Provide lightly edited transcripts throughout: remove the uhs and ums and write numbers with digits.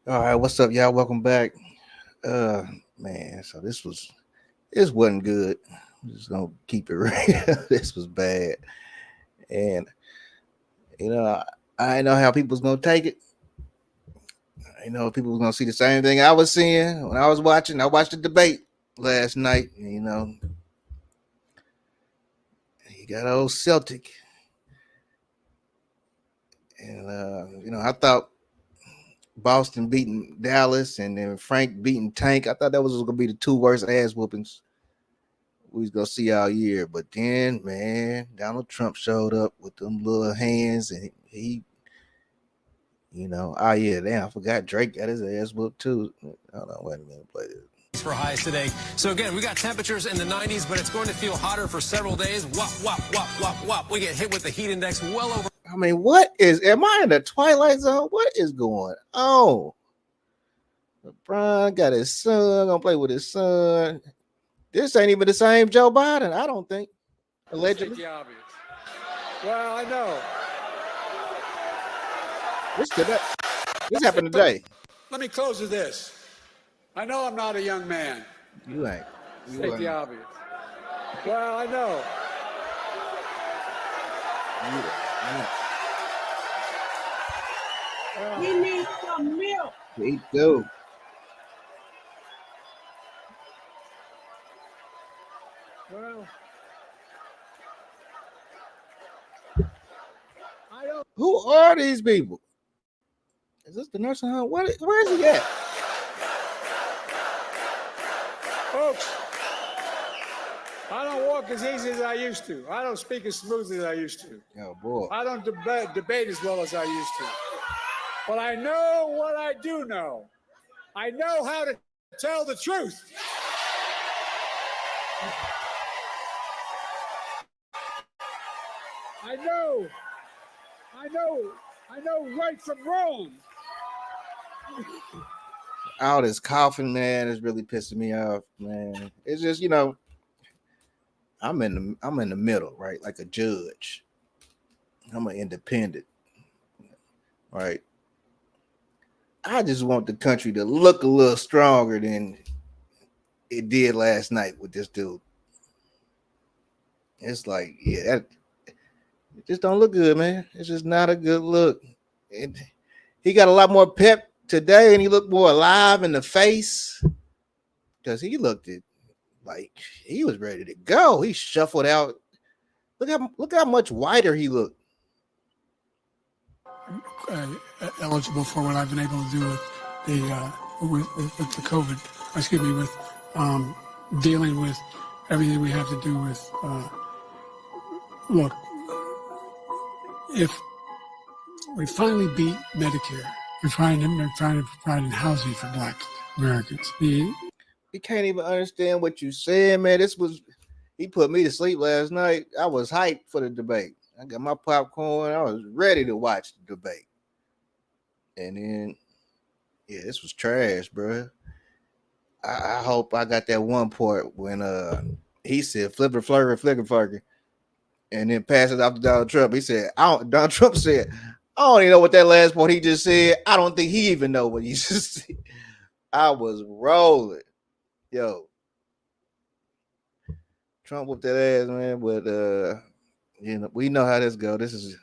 All right, what's up, y'all? Welcome back. Uh Man, so this wasn't good. I'm just gonna keep it real. This was bad. And you know, I didn't know how people was gonna take it. I didn't know if people was gonna see the same thing I was seeing when I was watching. I watched the debate last night. You got old Celtic. And I thought Boston beating Dallas and then Frank beating Tank. I thought that was gonna be the two worst ass whoopings we was gonna see all year. But then, man, Donald Trump showed up with them little hands, and oh yeah, damn, I forgot Drake got his ass whooped too. Hold on, wait a minute, play this. For highs today. So again, we got temperatures in the 90s, but it's going to feel hotter for several days. Wop, wop, wop, wop, wop. We get hit with the heat index well over. I mean, am I in the twilight zone? What is going on? LeBron got his son, gonna play with his son. This ain't even the same Joe Biden, I don't think. Allegedly. The obvious. Well, I know. This happened today. Let me close with this. I know I'm not a young man. You ain't. State the obvious. Well, I know. We need some milk. Me too. Well, I don't. Who are these people? Is this the nursing home? Where is he at? Folks, I don't walk as easy as I used to. I don't speak as smooth as I used to. Oh, boy. I don't debate as well as I used to. But I know what I do know. I know how to tell the truth. I know right from wrong. All this coughing, man, is really pissing me off, man. It's just, I'm in the middle, right? Like a judge. I'm an independent, right? I just want the country to look a little stronger than it did last night with this dude. It's like, yeah, it just don't look good, man. It's just not a good look. He got a lot more pep today, and he looked more alive in the face because he looked like he was ready to go. He shuffled out. Look how much whiter he looked. Eligible for what I've been able to do with the COVID. Excuse me, with dealing with everything we have to do with. Look, if we finally beat Medicare, we're trying to provide housing for Black Americans. You can't even understand what you said, man. He put me to sleep last night. I was hyped for the debate. I got my popcorn. I was ready to watch the debate. And then, yeah, this was trash, bro. I hope I got that one part when he said flipper flurry, flicker flurry, and then pass it off to Donald Trump. He said, Donald Trump said, I don't even know what that last part he just said. I don't think he even know what he just said. I was rolling. Yo. Trump whooped that ass, man. But we know how this go. This is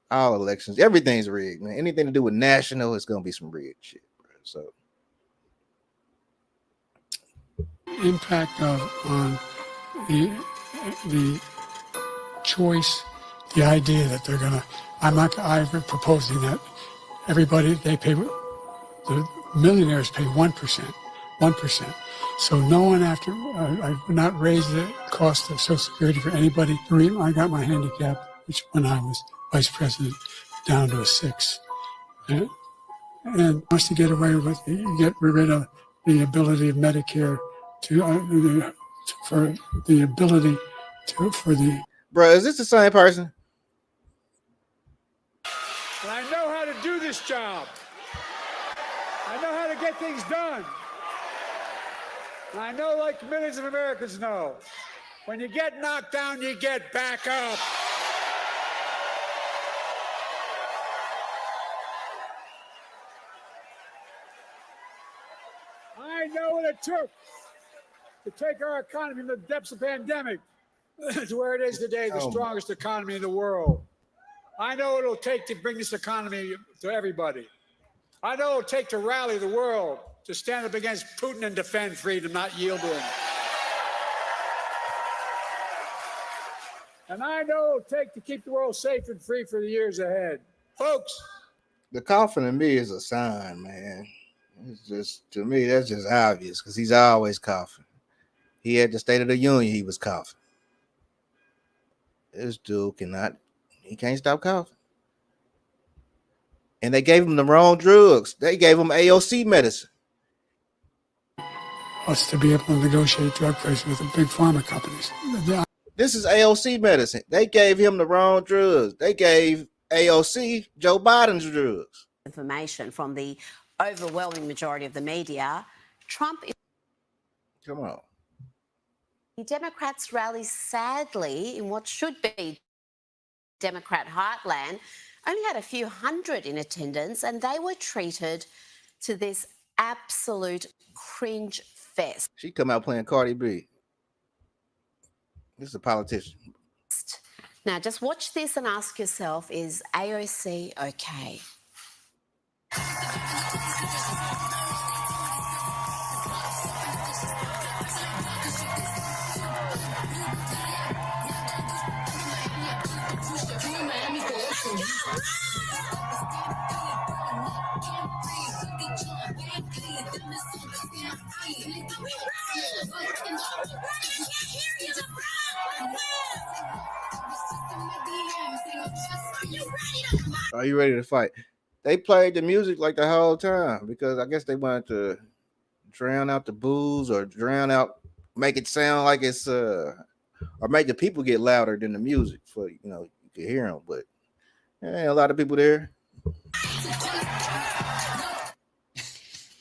all elections. Everything's rigged, man. Anything to do with national, it's gonna be some rigged shit, bro. So impact on the choice, the idea that they're gonna. I'm proposing that everybody the millionaires pay 1%. So no one I would not raise the cost of Social Security for anybody. I got my handicap, which when I was vice president, down to a 6. And wants to get rid of the ability of Medicare for the. Bro, is this the same person? And I know how to do this job. I know how to get things done. And I know, like millions of Americans know, when you get knocked down, you get back up. I know what it took to take our economy from the depths of the pandemic to where it is today, the strongest economy in the world. I know what it'll take to bring this economy to everybody. I know what it'll take to rally the world, to stand up against Putin and defend freedom, not yield to him. And I know what it'll take to keep the world safe and free for the years ahead. Folks. The coughing to me is a sign, man. It's just, to me, that's just obvious because he's always coughing. He had the State of the Union, he was coughing. This dude he can't stop coughing. And they gave him the wrong drugs. They gave him AOC medicine. Us to be able to negotiate drug prices with the big pharma companies. This is AOC medicine. They gave him the wrong drugs. They gave AOC Joe Biden's drugs. Information from the overwhelming majority of the media, Trump is... Come on. The Democrats rally sadly in what should be Democrat heartland, only had a few hundred in attendance, and they were treated to this absolute cringe fest. She come out playing Cardi B. This is a politician. Now, just watch this and ask yourself, is AOC okay? Are you ready to fight? They played the music like the whole time because I guess they wanted to drown out the booze or make it sound like it's or make the people get louder than the music for you could hear them, but there ain't a lot of people there.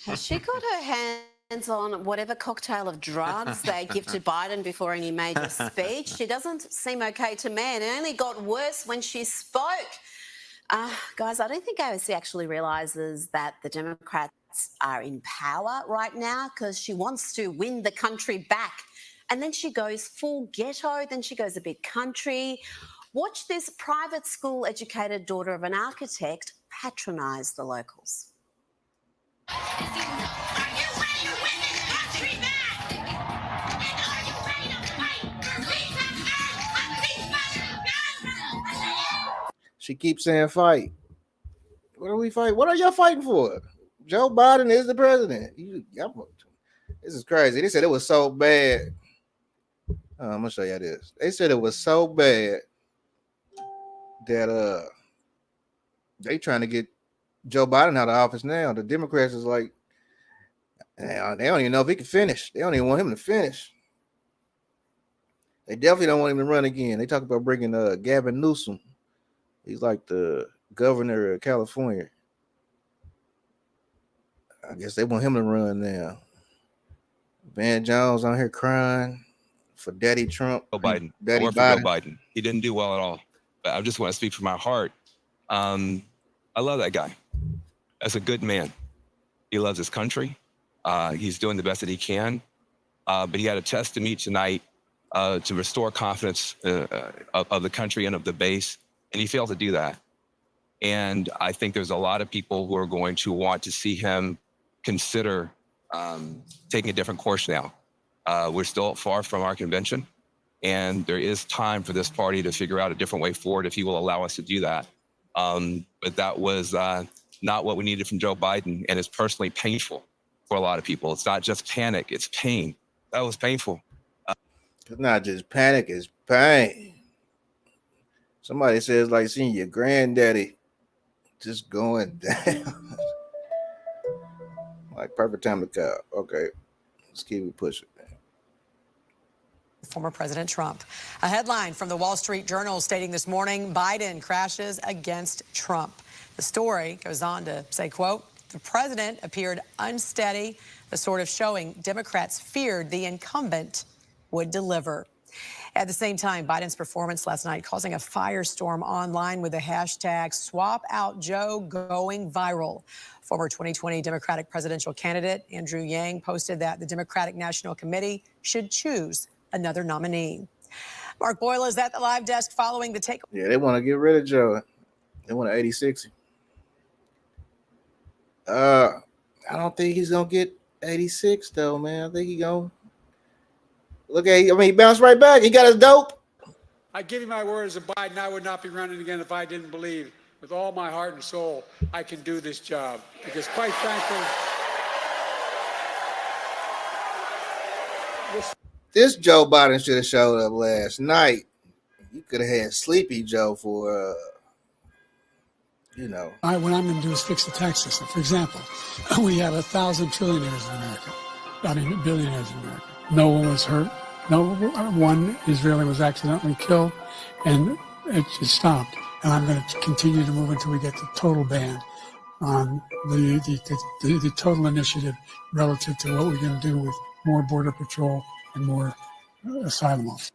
Has she got her hands on whatever cocktail of drugs they give to Biden before any major speech? She doesn't seem okay to me, and it only got worse when she spoke. Guys, I don't think AOC actually realises that the Democrats are in power right now because she wants to win the country back. And then she goes full ghetto, then she goes a bit country. Watch this private school educated daughter of an architect patronise the locals. She keeps saying fight. What are we fighting? What are y'all fighting for? Joe Biden is the president. This is crazy. They said it was so bad. I'm gonna show you this. They said it was so bad that they trying to get Joe Biden out of office now. The Democrats is like, they don't even know if he can finish. They don't even want him to finish. They definitely don't want him to run again. They talk about bringing Gavin Newsom. He's like the governor of California. I guess they want him to run now. Van Jones on here crying for Daddy Trump. Joe Biden. Daddy Joe Biden. He didn't do well at all. But I just want to speak from my heart. I love that guy. That's a good man. He loves his country. He's doing the best that he can. But he had a test to meet tonight to restore confidence of the country and of the base. And he failed to do that. And I think there's a lot of people who are going to want to see him consider taking a different course now. We're still far from our convention, and there is time for this party to figure out a different way forward if he will allow us to do that. But that was not what we needed from Joe Biden, and it's personally painful for a lot of people. It's not just panic, it's pain. That was painful. It's not just panic, it's pain. Somebody says like seeing your granddaddy just going down. Like perfect time to call. Okay, let's keep it pushing. Former President Trump. A headline from the Wall Street Journal stating this morning, Biden crashes against Trump. The story goes on to say, quote, the president appeared unsteady, the sort of showing Democrats feared the incumbent would deliver. At the same time, Biden's performance last night causing a firestorm online with the hashtag #SwapOutJoe going viral. Former 2020 Democratic presidential candidate Andrew Yang posted that the Democratic National Committee should choose another nominee. Mark Boyle is at the live desk following the take. Yeah, they want to get rid of Joe. They want to 86. I don't think he's gonna get 86 though, man. I think he gonna look at. I mean, he bounced right back. He got his dope. I give you my word as a Biden, I would not be running again if I didn't believe with all my heart and soul I can do this job. Because quite frankly, This Joe Biden should have showed up last night. You could have had Sleepy Joe for, you know. What I'm going to do is fix the tax system. For example, we have 1,000 trillionaires in America. I mean, billionaires in America. No one was hurt. No one Israeli was accidentally killed, and it just stopped. And I'm going to continue to move until we get the total ban on the total initiative relative to what we're going to do with more border patrol and more asylum officers.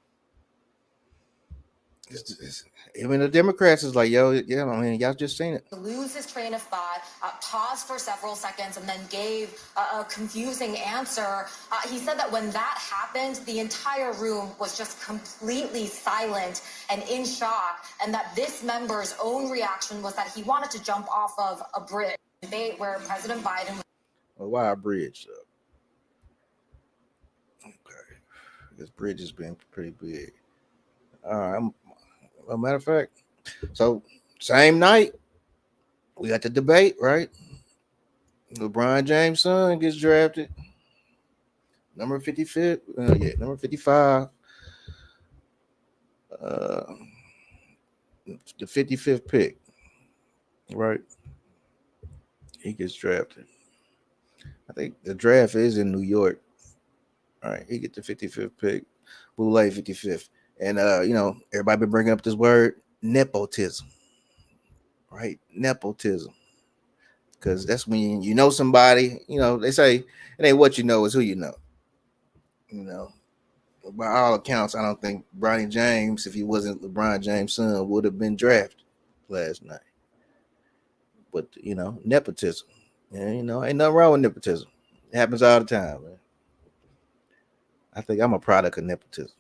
Even the Democrats is like, yo, yeah, I mean, y'all just seen it. Lose his train of thought, paused for several seconds, and then gave a confusing answer. He said that when that happened, the entire room was just completely silent and in shock, and that this member's own reaction was that he wanted to jump off of a bridge. Debate where President Biden was. Well, why a bridge? Okay, this bridge has been pretty big. All right. As a matter of fact, so same night we got the debate, right? LeBron James' son gets drafted, number 55. Number 55. The 55th pick, right? He gets drafted. I think the draft is in New York. All right, he get the 55th pick, Boulay 55th. And, you know, everybody been bringing up this word, nepotism, right? Nepotism. Because that's when you know somebody, you know, they say it ain't what you know, it's who you know. You know, by all accounts, I don't think Bronny James, if he wasn't LeBron James' son, would have been drafted last night. But, you know, nepotism. And, you know, ain't nothing wrong with nepotism. It happens all the time, man. I think I'm a product of nepotism.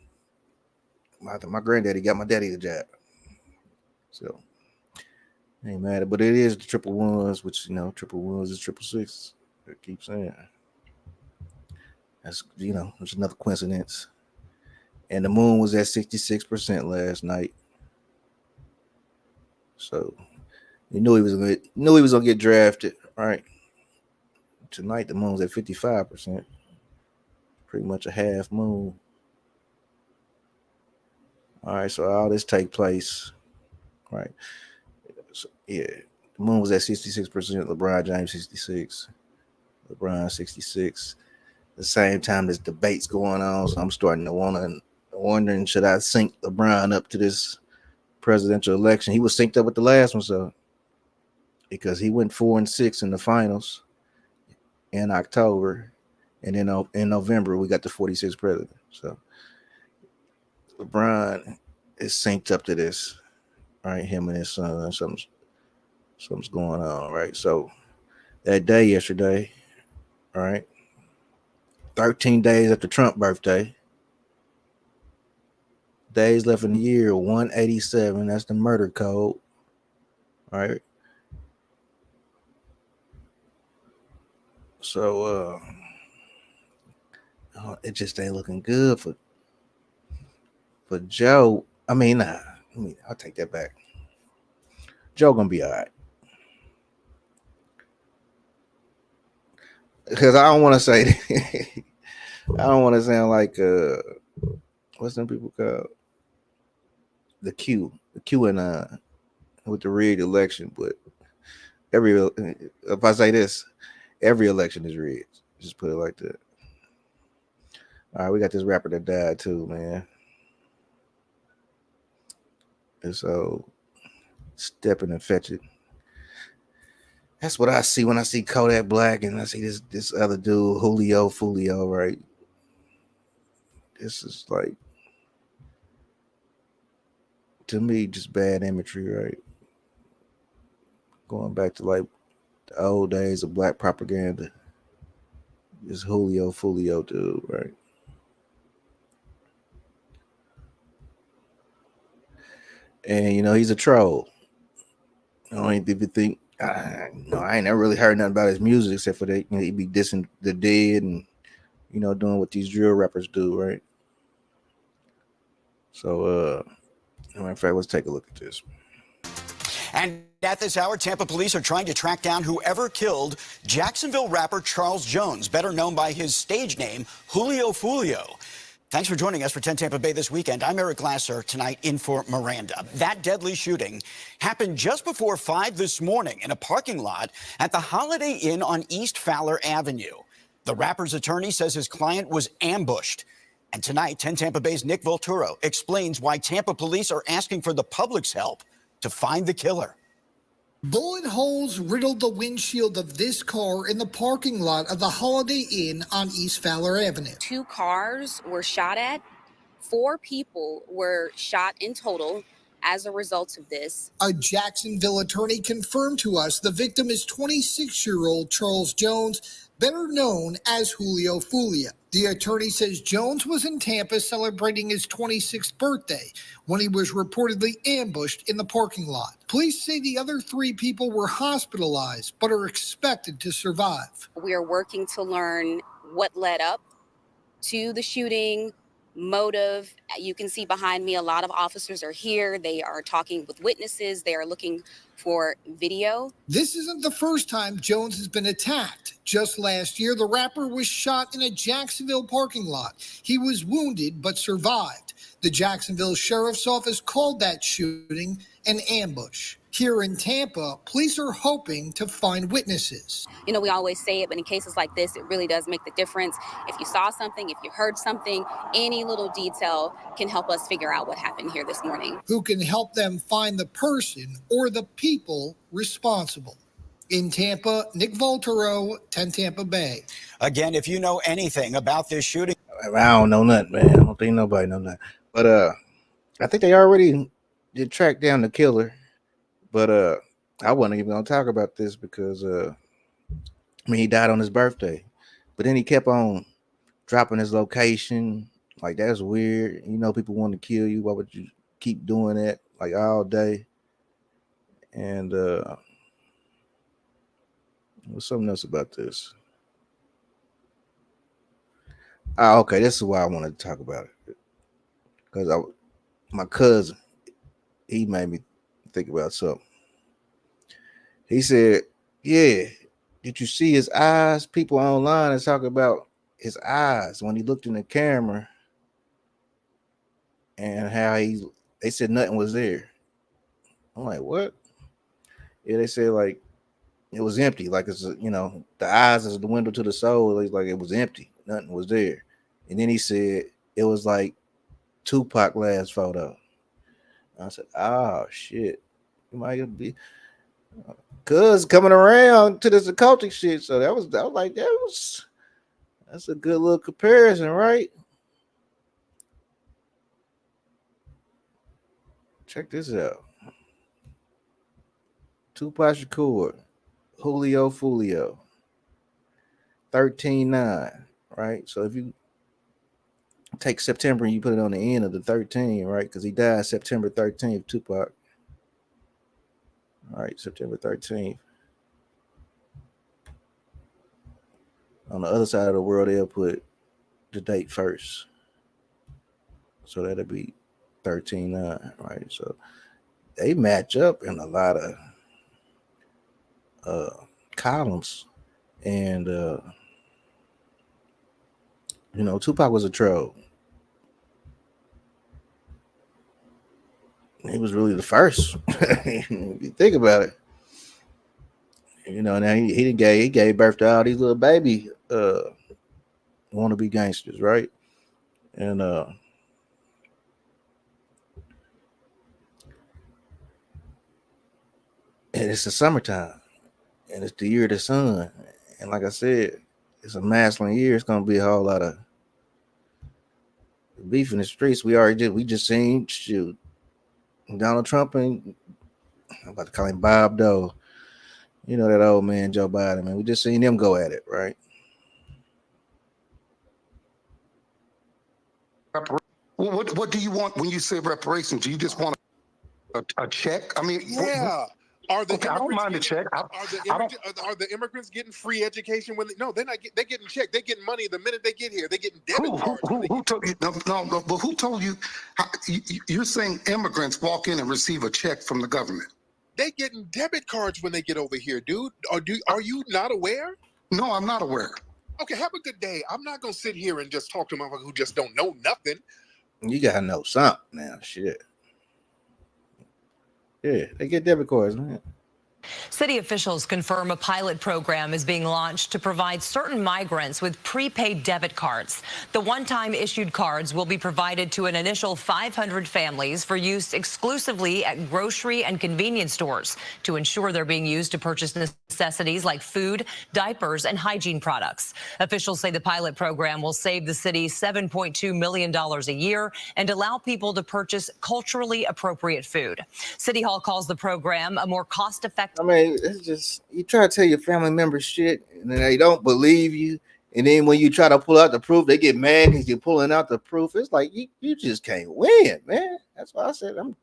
My granddaddy got my daddy a job, so ain't mad. But it is the triple ones, which, you know, triple ones is triple six. I keep saying that's, you know, there's another coincidence. And the moon was at 66% last night, so you knew he was gonna get drafted, right? Tonight the moon's at 55%, pretty much a half moon. All right, so all this take place, right? So, yeah, the moon was at 66%. LeBron James 66, LeBron 66. The same time this debate's going on, so I'm starting to wondering should I sync LeBron up to this presidential election? He was synced up with the last one, so because he went 4-6 in the finals in October, and then in November we got the 46th president. So LeBron is synced up to this, right? Him and his son, something's going on, right? So that day yesterday, right? 13 days after Trump's birthday, days left in the year 187. That's the murder code, right? So it just ain't looking good for Joe. I mean, I'll take that back. Joe gonna be all right. Because I don't want to say I don't want to sound like what's them people called? The Q and with the rigged election, but if I say this, every election is rigged. Just put it like that. All right, we got this rapper that died too, man. And so stepping and fetching. That's what I see when I see Kodak Black and I see this other dude, Julio Foolio, right? This is like to me, just bad imagery, right? Going back to like the old days of black propaganda. This Julio Foolio dude, right? And he's a troll. I don't even think. No, I ain't never really heard nothing about his music except for that he be dissing the dead and doing what these drill rappers do, right? So, matter of fact, let's take a look at this. And at this hour, Tampa police are trying to track down whoever killed Jacksonville rapper Charles Jones, better known by his stage name, Julio Foolio. Thanks for joining us for 10 Tampa Bay this weekend. I'm Eric Glasser, tonight in for Miranda. That deadly shooting happened just before 5 this morning in a parking lot at the Holiday Inn on East Fowler Avenue. The rapper's attorney says his client was ambushed. And tonight, 10 Tampa Bay's Nick Volturo explains why Tampa police are asking for the public's help to find the killer. Bullet holes riddled the windshield of this car in the parking lot of the Holiday Inn on East Fowler Avenue. 2 cars were shot at. 4 people were shot in total as a result of this. A Jacksonville attorney confirmed to us the victim is 26-year-old Charles Jones, better known as Julio Foolio. The attorney says Jones was in Tampa celebrating his 26th birthday when he was reportedly ambushed in the parking lot. Police say the other 3 people were hospitalized but are expected to survive. We are working to learn what led up to the shooting, motive. You can see behind me a lot of officers are here. They are talking with witnesses. They are looking for video. This isn't the first time Jones has been attacked. Just last year, the rapper was shot in a Jacksonville parking lot. He was wounded but survived. The Jacksonville Sheriff's Office called that shooting an ambush. Here in Tampa, police are hoping to find witnesses. You know, we always say it, but in cases like this, it really does make the difference. If you saw something, if you heard something, any little detail can help us figure out what happened here this morning. Who can help them find the person or the people responsible. In Tampa, Nick Volturo, 10 Tampa Bay. Again, if you know anything about this shooting. I don't know nothing, man. I don't think nobody know nothing. But I think they already did track down the killer. But I wasn't even gonna talk about this because he died on his birthday. But then he kept on dropping his location. Like, that's weird. People want to kill you. Why would you keep doing that like all day? And what's something else about this? Oh, okay, this is why I wanted to talk about it. Because my cousin, he made me think about something. He said, yeah, did you see his eyes? People online are talking about his eyes when he looked in the camera and how they said nothing was there. I'm like, what? Yeah, they said like it was empty. Like, it's, the eyes is the window to the soul. Like it was empty. Nothing was there. And then he said it was like Tupac last photo. I said, oh shit, it might be cuz coming around to this occultic shit. So I was like, that's a good little comparison, right? Check this out. Tupac Shakur, Julio Foolio, 13-9, right? So if you take September and you put it on the end of the 13, right? Because he died September 13th, Tupac. All right, September 13th. On the other side of the world, they'll put the date first. So that'll be 13-9, right? So they match up in a lot of columns. And, Tupac was a troll. He was really the first. If you think about it. Now he gave birth to all these little baby wannabe gangsters, right? And it's the summertime, and it's the year of the sun. And like I said, it's a masculine year. It's gonna be a whole lot of beef in the streets. We just seen Donald Trump and I'm about to call him Bob Dole. You know that old man Joe Biden, man. We just seen them go at it, right? What do you want when you say reparations? Do you just want a check? I mean, yeah. Are the okay, I don't mind the check. are the immigrants getting free education when no, they're not. They're getting checked. They're getting money the minute they get here. They're getting debit cards. Who told you? No, but who told you? You're saying immigrants walk in and receive a check from the government. They getting debit cards when they get over here, dude. Are you not aware? No, I'm not aware. Okay, have a good day. I'm not gonna sit here and just talk to motherfuckers who just don't know nothing. You gotta know something now, shit. Yeah, they get debit cards, man. City officials confirm a pilot program is being launched to provide certain migrants with prepaid debit cards. The one-time issued cards will be provided to an initial 500 families for use exclusively at grocery and convenience stores to ensure they're being used to purchase necessities like food, diapers, and hygiene products. Officials say the pilot program will save the city $7.2 million a year and allow people to purchase culturally appropriate food. City Hall calls the program a more cost-effective. I mean, it's just you try to tell your family members shit, and then they don't believe you. And then when you try to pull out the proof, they get mad because you're pulling out the proof. It's like you just can't win, man. That's why I said I'm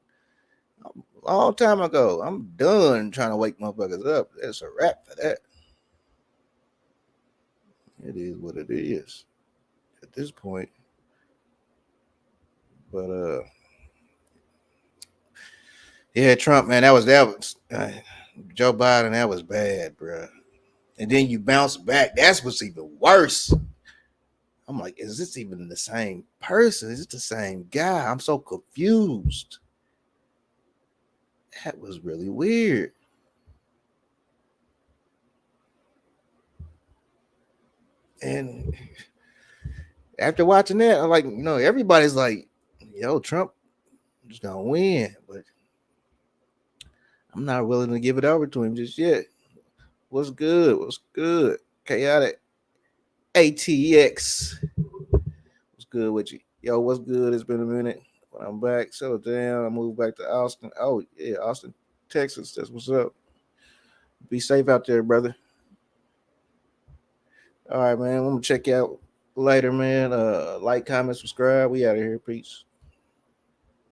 a long time ago. I'm done trying to wake motherfuckers up. That's a wrap for that. It is what it is at this point. But yeah, Trump, man, that was Joe Biden, that was bad, bro. And then you bounce back. That's what's even worse. I'm like, is this even the same person? Is it the same guy? I'm so confused. That was really weird. And after watching that, I'm like, everybody's like, yo, Trump is gonna win, but I'm not willing to give it over to him just yet. What's good? What's good? Chaotic ATX. What's good with you? Yo, what's good? It's been a minute. But I'm back. Settle down. I moved back to Austin. Oh, yeah, Austin, Texas. That's what's up. Be safe out there, brother. All right, man. I'm gonna check you out later, man. Like, comment, subscribe. We out of here. Peace.